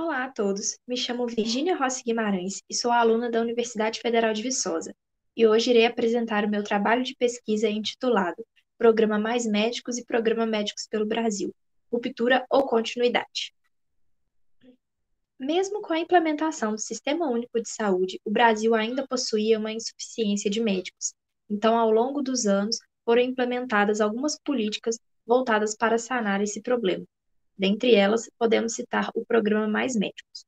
Olá a todos, me chamo Virgínia Rossi Guimarães e sou aluna da Universidade Federal de Viçosa. E hoje irei apresentar o meu trabalho de pesquisa intitulado Programa Mais Médicos e Programa Médicos pelo Brasil, Ruptura ou Continuidade. Mesmo com a implementação do Sistema Único de Saúde, o Brasil ainda possuía uma insuficiência de médicos. Então, ao longo dos anos, foram implementadas algumas políticas voltadas para sanar esse problema. Dentre elas, podemos citar o Programa Mais Médicos.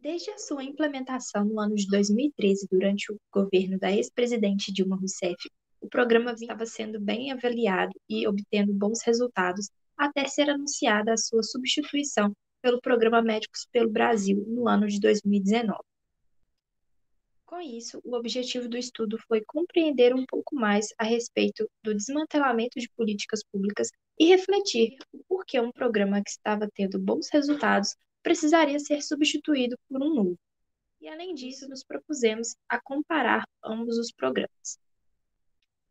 Desde a sua implementação no ano de 2013, durante o governo da ex-presidente Dilma Rousseff, o programa estava sendo bem avaliado e obtendo bons resultados, até ser anunciada a sua substituição pelo Programa Médicos pelo Brasil no ano de 2019. Com isso, o objetivo do estudo foi compreender um pouco mais a respeito do desmantelamento de políticas públicas e refletir o porquê um programa que estava tendo bons resultados precisaria ser substituído por um novo. E, além disso, nos propusemos a comparar ambos os programas.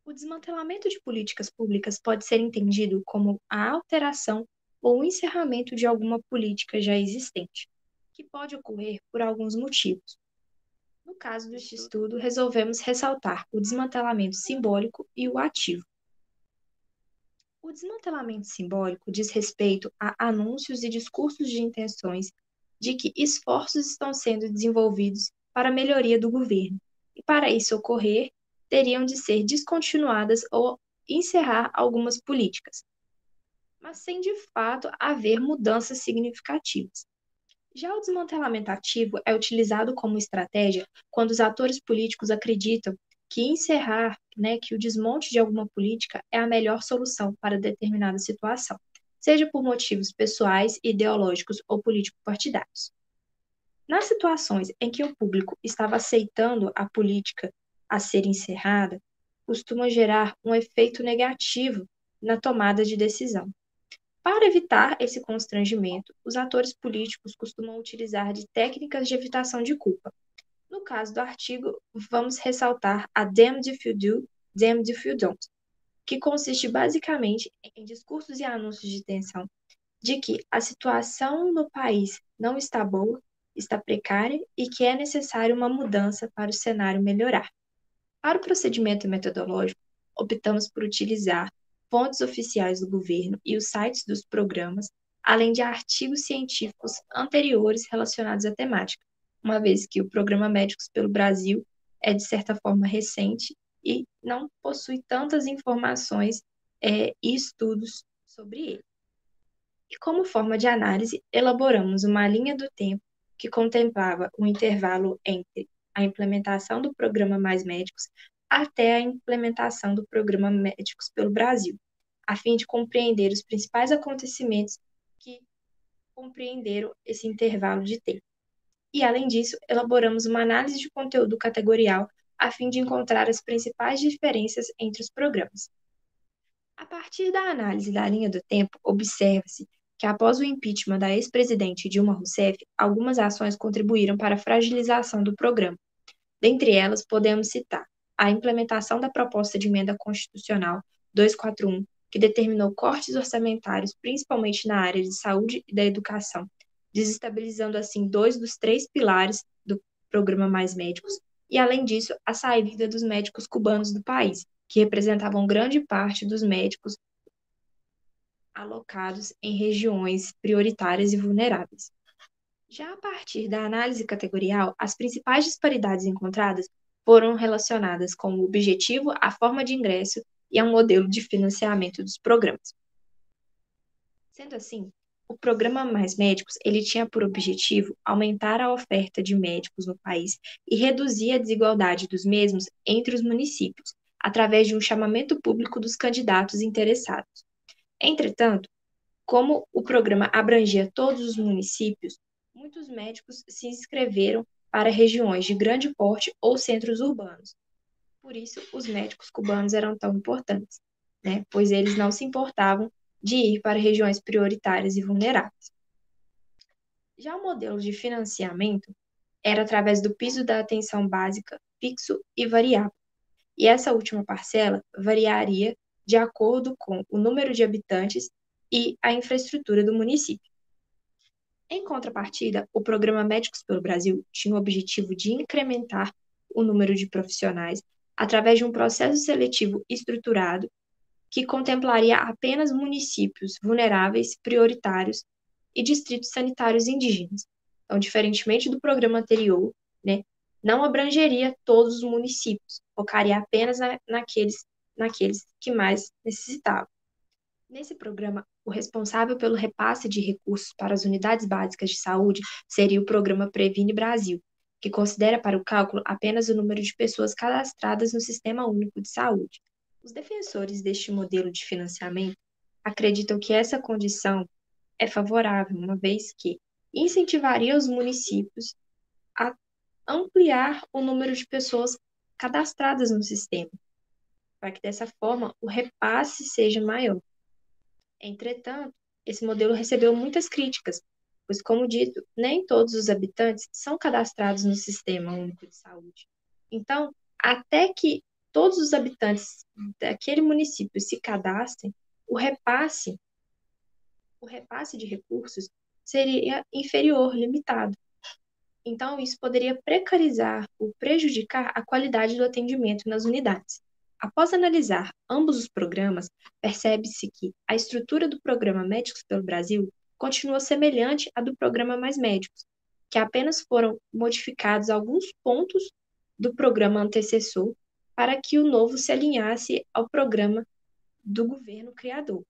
O desmantelamento de políticas públicas pode ser entendido como a alteração ou o encerramento de alguma política já existente, que pode ocorrer por alguns motivos. No caso deste estudo, resolvemos ressaltar o desmantelamento simbólico e o ativo. O desmantelamento simbólico diz respeito a anúncios e discursos de intenções de que esforços estão sendo desenvolvidos para a melhoria do governo, e para isso ocorrer, teriam de ser descontinuadas ou encerrar algumas políticas, mas sem de fato haver mudanças significativas. Já o desmantelamento ativo é utilizado como estratégia quando os atores políticos acreditam que encerrar, que o desmonte de alguma política é a melhor solução para determinada situação, seja por motivos pessoais, ideológicos ou político-partidários. Nas situações em que o público estava aceitando a política a ser encerrada, costuma gerar um efeito negativo na tomada de decisão. Para evitar esse constrangimento, os atores políticos costumam utilizar de técnicas de evitação de culpa. No caso do artigo, vamos ressaltar a damned if you do, damned if you don't, que consiste basicamente em discursos e anúncios de tensão de que a situação no país não está boa, está precária e que é necessária uma mudança para o cenário melhorar. Para o procedimento metodológico, optamos por utilizar fontes oficiais do governo e os sites dos programas, além de artigos científicos anteriores relacionados à temática, uma vez que o Programa Médicos pelo Brasil é, de certa forma, recente e não possui tantas informações e estudos sobre ele. E como forma de análise, elaboramos uma linha do tempo que contemplava o intervalo entre a implementação do Programa Mais Médicos até a implementação do Programa Médicos pelo Brasil, a fim de compreender os principais acontecimentos que compreenderam esse intervalo de tempo. E, além disso, elaboramos uma análise de conteúdo categorial a fim de encontrar as principais diferenças entre os programas. A partir da análise da linha do tempo, observa-se que, após o impeachment da ex-presidente Dilma Rousseff, algumas ações contribuíram para a fragilização do programa. Dentre elas, podemos citar a implementação da proposta de emenda constitucional 241, que determinou cortes orçamentários, principalmente na área de saúde e da educação, desestabilizando assim dois dos três pilares do programa Mais Médicos, e, além disso, a saída dos médicos cubanos do país, que representavam grande parte dos médicos alocados em regiões prioritárias e vulneráveis. Já a partir da análise categorial, as principais disparidades encontradas foram relacionadas com o objetivo, a forma de ingresso e ao modelo de financiamento dos programas. Sendo assim, o programa Mais Médicos, ele tinha por objetivo aumentar a oferta de médicos no país e reduzir a desigualdade dos mesmos entre os municípios, através de um chamamento público dos candidatos interessados. Entretanto, como o programa abrangia todos os municípios, muitos médicos se inscreveram para regiões de grande porte ou centros urbanos. Por isso, os médicos cubanos eram tão importantes, pois eles não se importavam de ir para regiões prioritárias e vulneráveis. Já o modelo de financiamento era através do piso da atenção básica fixo e variável, e essa última parcela variaria de acordo com o número de habitantes e a infraestrutura do município. Em contrapartida, o programa Médicos pelo Brasil tinha o objetivo de incrementar o número de profissionais através de um processo seletivo estruturado que contemplaria apenas municípios vulneráveis, prioritários e distritos sanitários indígenas. Então, diferentemente do programa anterior, né, não abrangeria todos os municípios, focaria apenas naqueles que mais necessitavam. Nesse programa, o responsável pelo repasse de recursos para as unidades básicas de saúde seria o programa Previne Brasil, que considera para o cálculo apenas o número de pessoas cadastradas no Sistema Único de Saúde. Os defensores deste modelo de financiamento acreditam que essa condição é favorável, uma vez que incentivaria os municípios a ampliar o número de pessoas cadastradas no sistema, para que dessa forma o repasse seja maior. Entretanto, esse modelo recebeu muitas críticas, pois, como dito, nem todos os habitantes são cadastrados no Sistema Único de Saúde. Então, até que todos os habitantes daquele município se cadastrem, o repasse de recursos seria inferior, limitado. Então, isso poderia precarizar ou prejudicar a qualidade do atendimento nas unidades. Após analisar ambos os programas, percebe-se que a estrutura do programa Médicos pelo Brasil continua semelhante à do programa Mais Médicos, que apenas foram modificados alguns pontos do programa antecessor para que o novo se alinhasse ao programa do governo criador,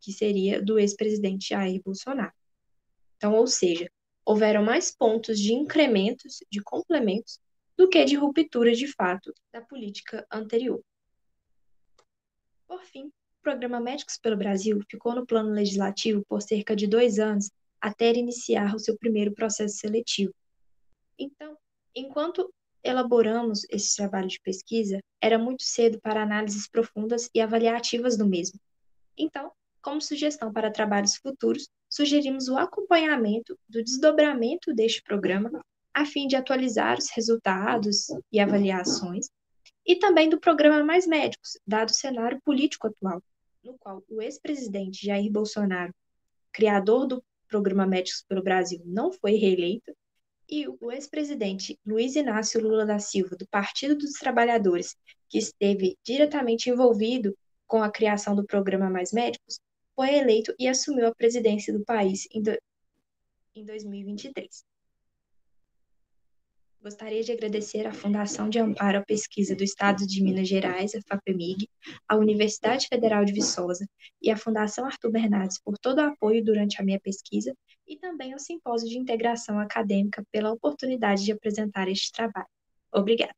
que seria do ex-presidente Jair Bolsonaro. Então, ou seja, houveram mais pontos de incrementos, de complementos, do que de ruptura de fato da política anterior. Por fim, o programa Médicos pelo Brasil ficou no plano legislativo por cerca de 2 anos até iniciar o seu primeiro processo seletivo. Então, enquanto elaboramos esse trabalho de pesquisa, era muito cedo para análises profundas e avaliativas do mesmo. Então, como sugestão para trabalhos futuros, sugerimos o acompanhamento do desdobramento deste programa, a fim de atualizar os resultados e avaliações, e também do programa Mais Médicos, dado o cenário político atual, no qual o ex-presidente Jair Bolsonaro, criador do programa Médicos pelo Brasil, não foi reeleito, e o ex-presidente Luiz Inácio Lula da Silva, do Partido dos Trabalhadores, que esteve diretamente envolvido com a criação do programa Mais Médicos, foi eleito e assumiu a presidência do país em 2023. Gostaria de agradecer à Fundação de Amparo à Pesquisa do Estado de Minas Gerais, a FAPEMIG, à Universidade Federal de Viçosa e à Fundação Arthur Bernardes por todo o apoio durante a minha pesquisa e também ao Simpósio de Integração Acadêmica pela oportunidade de apresentar este trabalho. Obrigada.